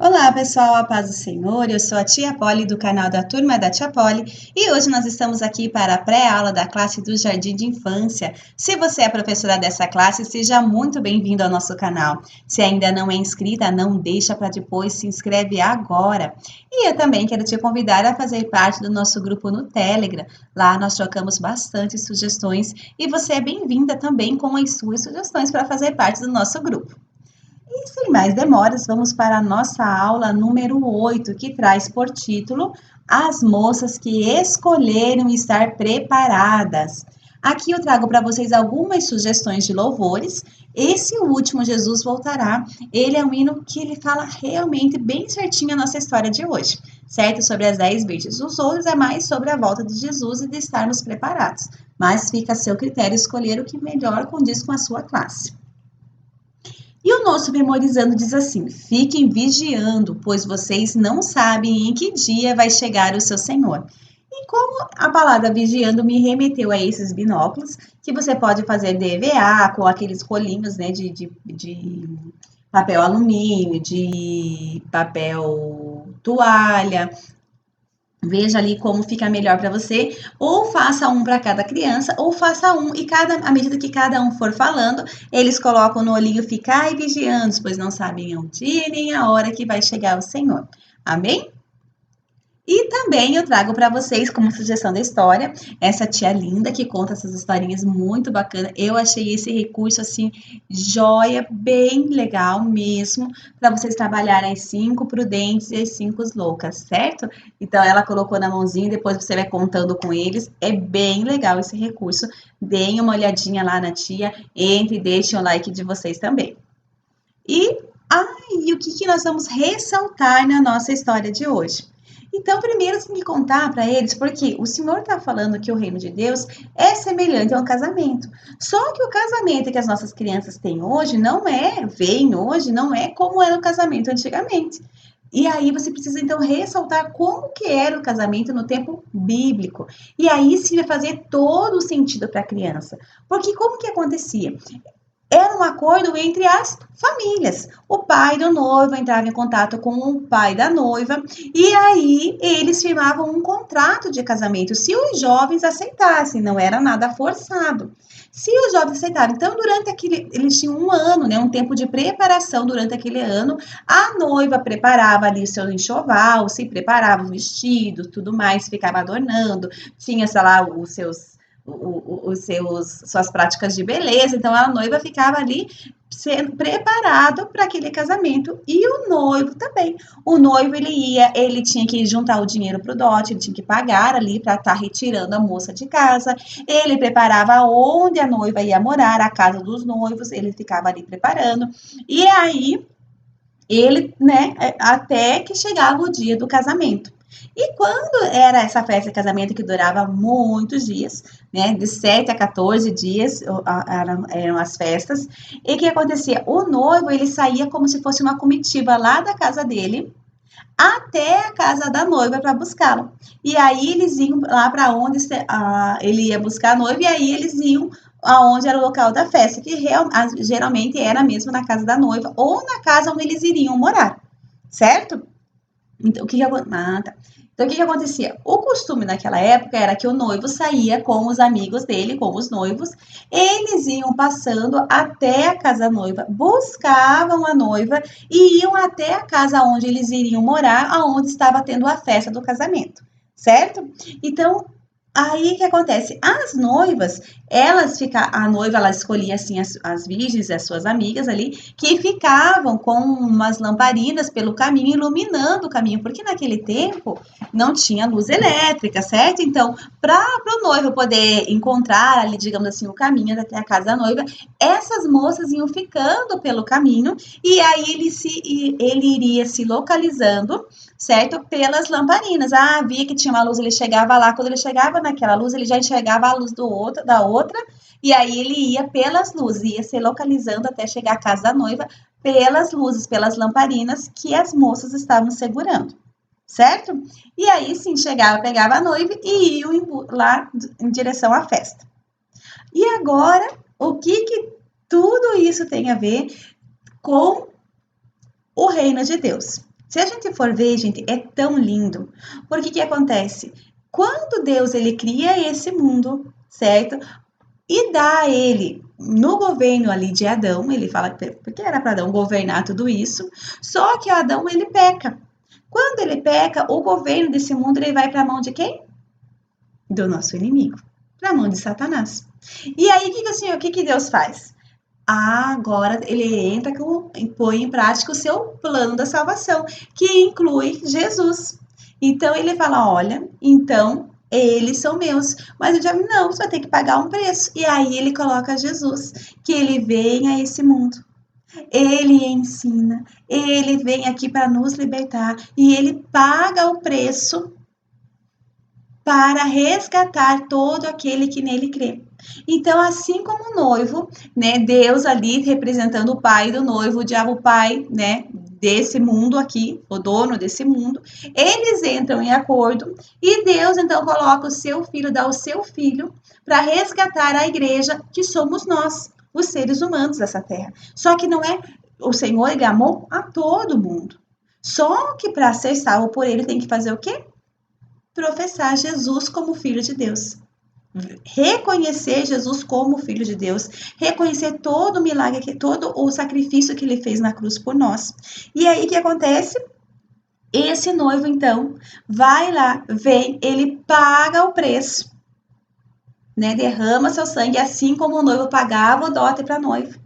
Olá, pessoal, a paz do Senhor. Eu sou a Tia Polly do canal da Turma da Tia Polly e hoje nós estamos aqui para a pré-aula da classe do Jardim de Infância. Se você é professora dessa classe, seja muito bem-vindo ao nosso canal. Se ainda não é inscrita, não deixa para depois, se inscreve agora. E eu também quero te convidar a fazer parte do nosso grupo no Telegram. Lá nós trocamos bastante sugestões e você é bem-vinda também com as suas sugestões para fazer parte do nosso grupo. E sem mais demoras, vamos para a nossa aula número 8, que traz por título As Moças que Escolheram Estar Preparadas. Aqui eu trago para vocês algumas sugestões de louvores. Esse último, Jesus Voltará, ele é um hino que ele fala realmente bem certinho a nossa história de hoje, certo? Sobre as 10 virgens. Os outros é mais sobre a volta de Jesus e de estarmos preparados. Mas fica a seu critério escolher o que melhor condiz com a sua classe. E o nosso memorizando diz assim: fiquem vigiando, pois vocês não sabem em que dia vai chegar o seu Senhor. E como a palavra vigiando me remeteu a esses binóculos, que você pode fazer DVA com aqueles rolinhos, né, de papel alumínio, de papel toalha. Veja ali como fica melhor para você, ou faça um para cada criança, ou faça um e à medida que cada um for falando, eles colocam no olhinho ficai vigiando, pois não sabem o dia nem a hora que vai chegar o Senhor. Amém? E também eu trago para vocês, como sugestão da história, essa tia linda que conta essas historinhas muito bacana. Eu achei esse recurso assim, joia, bem legal mesmo, para vocês trabalharem as 5 prudentes e as 5 loucas, certo? Então ela colocou na mãozinha, depois você vai contando com eles. É bem legal esse recurso. Deem uma olhadinha lá na tia, entre e deixem o like de vocês também. E o que nós vamos ressaltar na nossa história de hoje? Então, primeiro você tem que contar para eles, porque o Senhor está falando que o reino de Deus é semelhante a um casamento. Só que o casamento que as nossas crianças têm hoje veem hoje, não é como era o casamento antigamente. E aí você precisa então ressaltar como que era o casamento no tempo bíblico. E aí sim vai fazer todo o sentido para a criança. Porque como que acontecia? Era um acordo entre as famílias. O pai do noivo entrava em contato com o pai da noiva e aí eles firmavam um contrato de casamento, se os jovens aceitassem, não era nada forçado. Se os jovens aceitaram, então eles tinham um ano, né, um tempo de preparação durante aquele ano, a noiva preparava ali o seu enxoval, se preparava o vestido, tudo mais, ficava adornando, tinha, sei lá, suas práticas de beleza, então a noiva ficava ali sendo preparado para aquele casamento e o noivo também. O noivo ele tinha que juntar o dinheiro para o dote, ele tinha que pagar ali para estar retirando a moça de casa. Ele preparava onde a noiva ia morar, a casa dos noivos, ele ficava ali preparando. E aí ele, né, até que chegava o dia do casamento. E quando era essa festa de casamento que durava muitos dias, né, de 7 a 14 dias eram as festas, e o que acontecia? O noivo, ele saía como se fosse uma comitiva lá da casa dele, até a casa da noiva para buscá-lo. E aí eles iam lá para onde ele ia buscar a noiva, e aí eles iam aonde era o local da festa, que geralmente era mesmo na casa da noiva ou na casa onde eles iriam morar, certo? Então, tá. Então, o que acontecia? O costume naquela época era que o noivo saía com os amigos dele, com os noivos, eles iam passando até a casa da noiva, buscavam a noiva e iam até a casa onde eles iriam morar, aonde estava tendo a festa do casamento, certo? Então, aí que acontece? As noivas, a noiva ela escolhia assim as virgens, as suas amigas ali, que ficavam com umas lamparinas pelo caminho, iluminando o caminho, porque naquele tempo não tinha luz elétrica, certo? Então, para o noivo poder encontrar ali, digamos assim, o caminho até a casa da noiva, essas moças iam ficando pelo caminho e aí ele iria se localizando, certo? Pelas lamparinas. Ah, via que tinha uma luz, ele chegava lá, quando ele chegava naquela luz, ele já enxergava a luz da outra, e aí ele ia pelas luzes, ia se localizando até chegar à casa da noiva pelas luzes, pelas lamparinas que as moças estavam segurando, certo? E aí sim, chegava, pegava a noiva e iam lá em direção à festa. E agora, o que tudo isso tem a ver com o reino de Deus? Se a gente for ver, gente, é tão lindo. Porque o que acontece? Quando Deus ele cria esse mundo, certo? E dá a ele no governo ali de Adão, ele fala porque era para Adão governar tudo isso, só que Adão ele peca. Quando ele peca, o governo desse mundo ele vai para a mão de quem? Do nosso inimigo, para a mão de Satanás. E aí o que Deus faz? Agora ele entra e põe em prática o seu plano da salvação, que inclui Jesus. Então ele fala: olha, então eles são meus, mas o diabo não, você vai ter que pagar um preço. E aí ele coloca Jesus, que ele vem a esse mundo. Ele ensina, ele vem aqui para nos libertar e ele paga o preço para resgatar todo aquele que nele crê. Então, assim como o noivo, né, Deus ali representando o pai do noivo, o diabo pai, né, desse mundo aqui, o dono desse mundo, eles entram em acordo e Deus então coloca o seu filho, dá o seu filho para resgatar a igreja que somos nós, os seres humanos dessa terra. Só que não é o Senhor, ele amou a todo mundo. Só que para ser salvo por ele tem que fazer o quê? Professar Jesus como Filho de Deus. Reconhecer Jesus como Filho de Deus, reconhecer todo o milagre, todo o sacrifício que ele fez na cruz por nós. E aí o que acontece? Esse noivo, então, vai lá, vem, ele paga o preço, né? Derrama seu sangue, assim como o noivo pagava o dote para a noiva.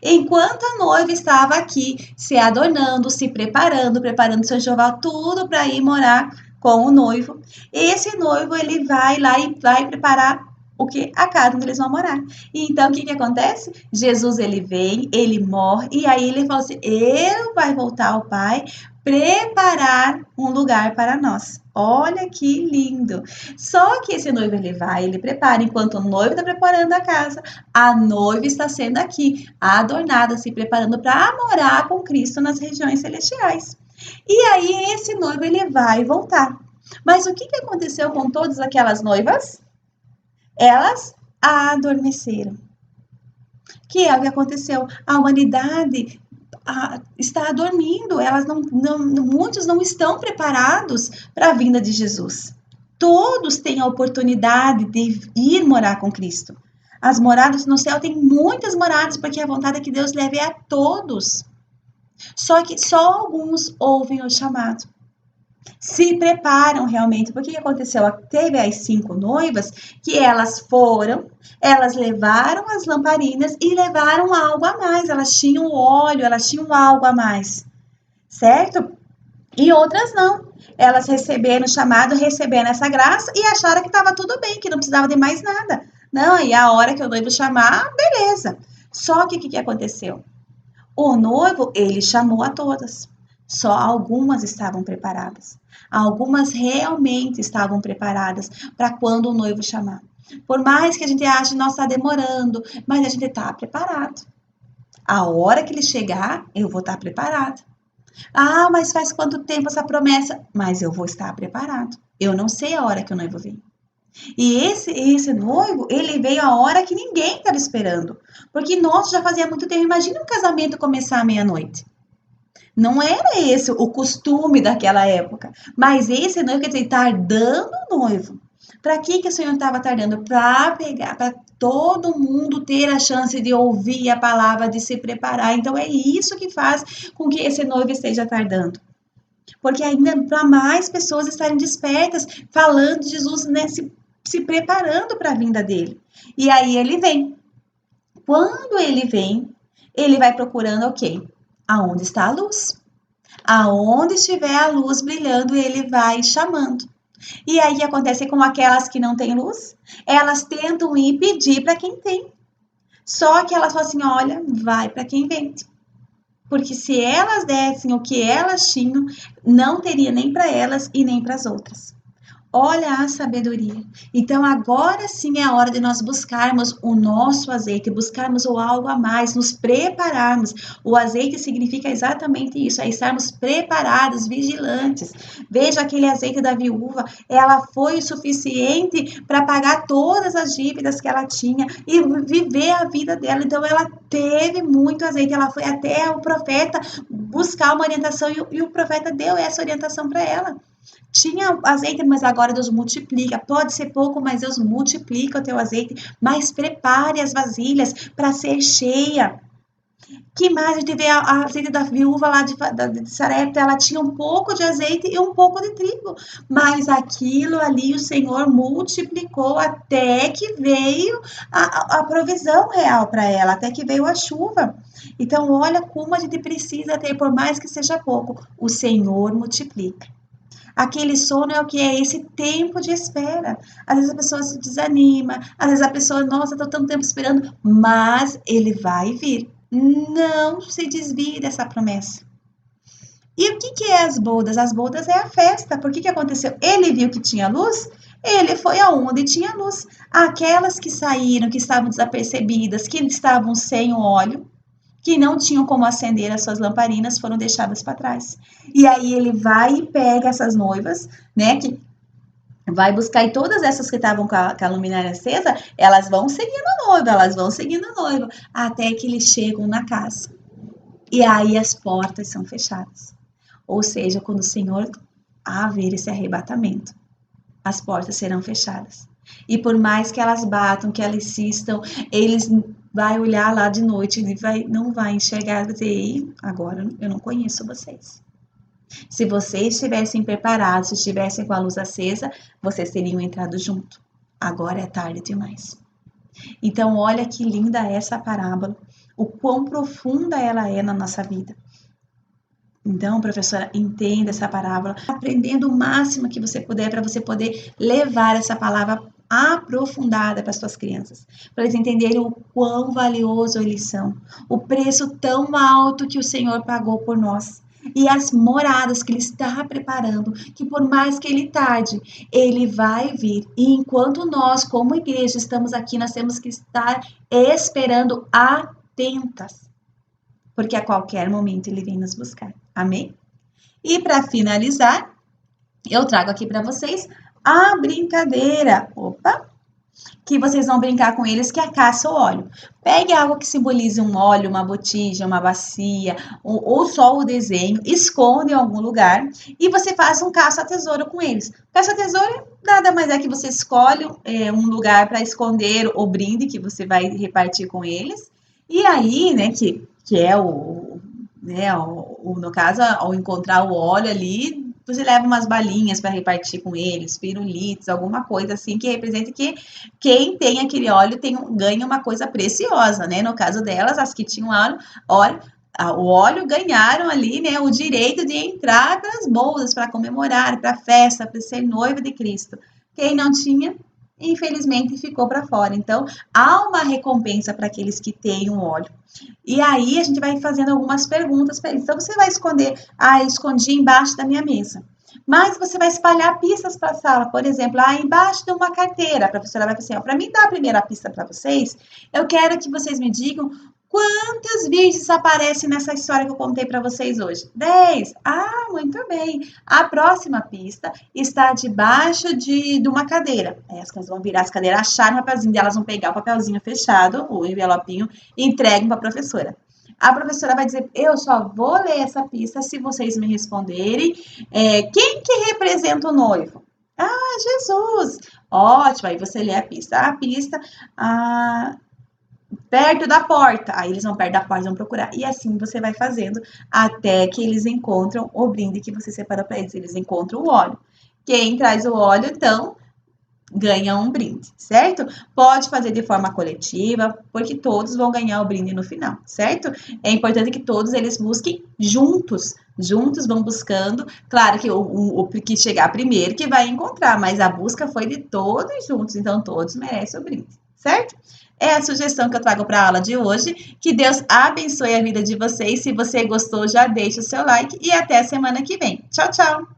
Enquanto a noiva estava aqui, se adornando, se preparando, preparando seu enxoval, tudo para ir morar com o noivo. Esse noivo, ele vai lá e vai preparar o que? A casa onde eles vão morar. E então, o que acontece? Jesus, ele vem, ele morre, e aí ele fala assim, ele vai voltar ao Pai, preparar um lugar para nós. Olha que lindo! Só que esse noivo, ele vai, ele prepara, enquanto o noivo está preparando a casa, a noiva está sendo aqui, adornada, se preparando para morar com Cristo nas regiões celestiais. E aí esse noivo ele vai voltar. Mas o que aconteceu com todas aquelas noivas? Elas adormeceram. Que é o que aconteceu. A humanidade está dormindo. Elas muitos não estão preparados para a vinda de Jesus. Todos têm a oportunidade de ir morar com Cristo. As moradas no céu têm muitas moradas, porque a vontade é que Deus leve a todos. Só que só alguns ouvem o chamado. Se preparam realmente. Porque o que aconteceu? Teve as 5 noivas que elas foram, elas levaram as lamparinas e levaram algo a mais. Elas tinham óleo, elas tinham algo a mais. Certo? E outras não. Elas receberam o chamado, receberam essa graça e acharam que estava tudo bem, que não precisava de mais nada. Não, e a hora que o noivo chamar, beleza. Só que o que aconteceu? O noivo, ele chamou a todas. Só algumas estavam preparadas. Algumas realmente estavam preparadas para quando o noivo chamar. Por mais que a gente ache, nossa, está demorando, mas a gente está preparado. A hora que ele chegar, eu vou estar preparado. Ah, mas faz quanto tempo essa promessa? Mas eu vou estar preparado. Eu não sei a hora que o noivo vem. E esse noivo, ele veio a hora que ninguém estava esperando. Porque nossa, já fazia muito tempo. Imagina um casamento começar à meia-noite. Não era esse o costume daquela época. Mas esse noivo, quer dizer, tardando o noivo. Para que o Senhor estava tardando? Para pegar, para todo mundo ter a chance de ouvir a palavra, de se preparar. Então é isso que faz com que esse noivo esteja tardando. Porque ainda para mais pessoas estarem despertas, falando de Jesus, né, se preparando para a vinda dele. E aí ele vem. Quando ele vem, ele vai procurando o quê? Aonde está a luz? Aonde estiver a luz brilhando, ele vai chamando. E aí o que acontece com aquelas que não têm luz? Elas tentam ir pedir para quem tem. Só que elas falam assim, olha, vai para quem vende. Porque se elas dessem o que elas tinham, não teria nem para elas e nem para as outras. Olha a sabedoria. Então, agora sim é a hora de nós buscarmos o nosso azeite, buscarmos o algo a mais, nos prepararmos. O azeite significa exatamente isso, é estarmos preparados, vigilantes. Veja aquele azeite da viúva, ela foi o suficiente para pagar todas as dívidas que ela tinha e viver a vida dela. Então, ela teve muito azeite, ela foi até o profeta buscar uma orientação e o profeta deu essa orientação para ela. Tinha azeite, mas agora Deus multiplica. Pode ser pouco, mas Deus multiplica o teu azeite. Mas prepare as vasilhas para ser cheia. Que mais? A gente vê a azeite da viúva lá de Sarepta, ela tinha um pouco de azeite e um pouco de trigo. Mas aquilo ali o Senhor multiplicou até que veio a provisão real para ela, até que veio a chuva. Então, olha como a gente precisa ter, por mais que seja pouco, o Senhor multiplica. Aquele sono é o que é esse tempo de espera. Às vezes a pessoa se desanima, às vezes a pessoa, nossa, estou tanto tempo esperando, mas ele vai vir. Não se desvie dessa promessa. E o que é as bodas? As bodas é a festa. Por que aconteceu? Ele viu que tinha luz, ele foi aonde tinha luz. Aquelas que saíram, que estavam desapercebidas, que estavam sem óleo, que não tinham como acender as suas lamparinas, foram deixadas para trás. E aí ele vai e pega essas noivas, né, que vai buscar, e todas essas que estavam com a luminária acesa, elas vão seguindo a noiva, até que eles chegam na casa. E aí as portas são fechadas. Ou seja, quando o Senhor haver esse arrebatamento, as portas serão fechadas. E por mais que elas batam, que elas insistam, eles vai olhar lá de noite e não vai enxergar, vai dizer, agora eu não conheço vocês. Se vocês estivessem preparados, se estivessem com a luz acesa, vocês teriam entrado junto. Agora é tarde demais. Então, olha que linda essa parábola, o quão profunda ela é na nossa vida. Então, professora, entenda essa parábola, aprendendo o máximo que você puder, para você poder levar essa palavra aprofundada para as suas crianças, para eles entenderem o quão valioso eles são, o preço tão alto que o Senhor pagou por nós. E as moradas que Ele está preparando, que por mais que Ele tarde, Ele vai vir. E enquanto nós, como igreja, estamos aqui, nós temos que estar esperando atentas, porque a qualquer momento Ele vem nos buscar. Amém? E para finalizar, eu trago aqui para vocês a brincadeira. Opa! Que vocês vão brincar com eles, que é a caça ao óleo. Pegue algo que simbolize um óleo, uma botija, uma bacia, ou só o desenho, esconde em algum lugar e você faz um caça-tesouro com eles. Caça-tesouro nada mais é que você escolhe um lugar para esconder o brinde que você vai repartir com eles. E aí, né, que é no caso, ao encontrar o óleo ali, você leva umas balinhas para repartir com eles, pirulitos, alguma coisa assim que represente que quem tem aquele óleo ganha uma coisa preciosa, né? No caso delas, as que tinham o óleo ganharam ali, né, o direito de entrar para as bodas, para comemorar, para a festa, para ser noiva de Cristo. Quem não tinha, infelizmente, ficou para fora. Então, há uma recompensa para aqueles que têm o óleo. E aí, a gente vai fazendo algumas perguntas para eles. Então, você vai esconder, escondi embaixo da minha mesa. Mas você vai espalhar pistas para a sala, por exemplo, embaixo de uma carteira. A professora vai fazer assim, para mim dar a primeira pista para vocês, eu quero que vocês me digam quantas virgens aparecem nessa história que eu contei para vocês hoje? 10. Muito bem. A próxima pista está debaixo de uma cadeira. As crianças vão virar as cadeiras, acharem o papelzinho delas, vão pegar o papelzinho fechado, o envelopinho, e entregam para a professora. A professora vai dizer, eu só vou ler essa pista se vocês me responderem. Quem que representa o noivo? Jesus! Ótimo, aí você lê a pista. A pista... perto da porta, aí eles vão perto da porta, vão procurar, e assim você vai fazendo até que eles encontram o brinde que você separou para eles, eles encontram o óleo. Quem traz o óleo, então, ganha um brinde, certo? Pode fazer de forma coletiva, porque todos vão ganhar o brinde no final, certo? É importante que todos eles busquem juntos vão buscando, claro que o que chegar primeiro que vai encontrar, mas a busca foi de todos juntos, então todos merecem o brinde, certo? É a sugestão que eu trago para a aula de hoje. Que Deus abençoe a vida de vocês. Se você gostou, já deixa o seu like e até a semana que vem. Tchau, tchau!